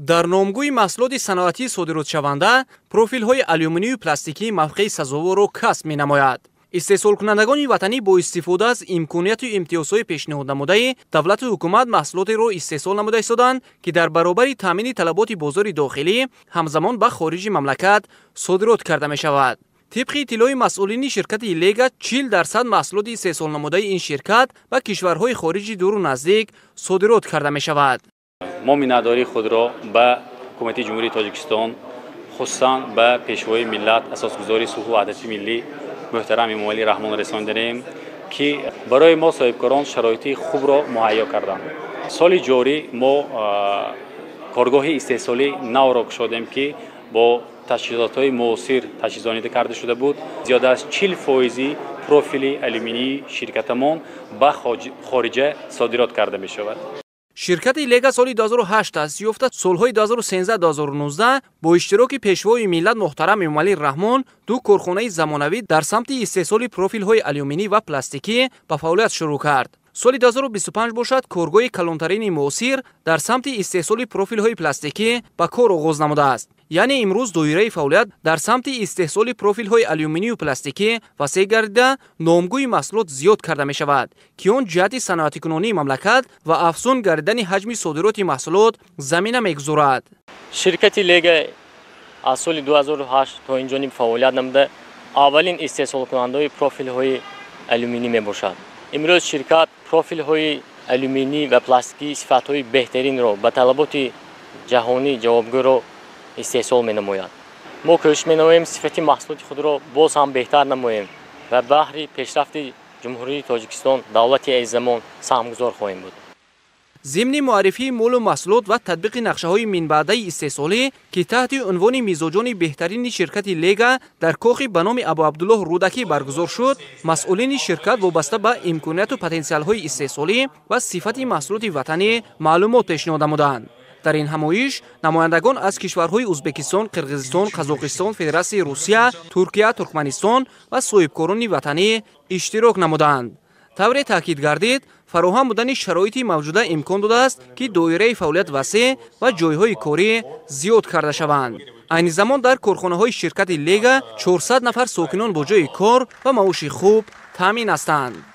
در نامگوی محصولات صنعتی صادرات شونده، پروفیل های آلومینی و پلاستیکی موقع سزاوار را کسب می نماید. استحصال کنندگان وطنی با استفاده از امکانات و امتیازهای پیشنهاد نموده، دولت و حکومت محصولات را استحصال نموده ایستادند که در برابر تامین طلبات بازار داخلی همزمان به خارج مملکت صادرات کرده می شود. طبق اطلاع مسئولین شرکت لیگا 40% محصولات استحصال نموده این شرکت به کشورهای خارجی دور و نزدیک صادرات کرده می شود. ما میناداری خود را به حکومت جمهوری تاجیکستان، خصوصا به پیشوای ملت اساسگذاری صلح و وحدت ملی محترم امام علی رحمان رساندیم که برای ما صاحبکاران شرایط خوب را مهیا کردند. سال جاری ما کارگاه استحصالی نو را گشادیم که با تجهیزات‌های معاصر تجهیزانیده کرده شده بود. زیاده از 40% پروفیل آلومینی شرکتمان به خارج صادرات کرده می شود. شرکت لیگا سال 2008 تأسیس یافته، سالهای 2013-2019 با اشتراک پیشوای ملت محترم امام علی رحمان دو کارخانه زمانوی در سمت استحصال پروفیل های آلومینی و پلاستیکی به فعالیت شروع کرد. سال 2025 باشد کارگاه کلانترین معاصر در سمت استحصال پروفیل های پلاستیکی به کار آغاز نموده است. یعنی امروز دایره فعالیت در سمت استحصال پروفیل های آلومینی و پلاستیکی وسیع گردیده، نامگوی محصولات زیاد کرده می شود که آن جهت صنعتی کنونی مملکت و افزون گردیدن حجم صادرات محصولات زمینه میگذارد. شرکت لیگا از سال 2008 تا این جانب فعالیت نموده، اولین استحصال کننده پروفیل های آلومینی می باشد. امروز شرکت پروفیل های آلومینی و پلاستیکی صفات های بهترین را به طلبات جهانی جوابگو را استحصال می نماید. ما کوشش می نماییم صفت محصولات خود را باز هم بهتر نماییم و بهر پیشرفت جمهوری تاجیکستان دولت ای زمان سهمگذار خواهیم بود. ضمن معرفی مول و محصولات و تطبیق نقشه های منبعده استحصالی که تحت عنوان مزاجان بهترین شرکت لیگا در کاخ به نام ابو عبدالله رودکی برگزار شد، مسئولین شرکت وابسته به امکانات و پتانسیل های استحصالی و صفت محصولات وطنی معلومات پیشنهاد نمودند. در این همایش نمایندگان از کشورهای ازبکستان، قرقیزستان، قزاقستان، فدراسیون روسیه، ترکیه، ترکمنستان و صاحبکاران وطنی اشتراک نمودند. طور تاکید گردید فراهم بودن شرایط موجوده امکان داده است که دایره فعالیت وسیع و جایهای کاری زیاد کرده شوند. این زمان در کارخانه های شرکت لیگا 400 نفر ساکنان با جای کار و معاش خوب تامین هستند.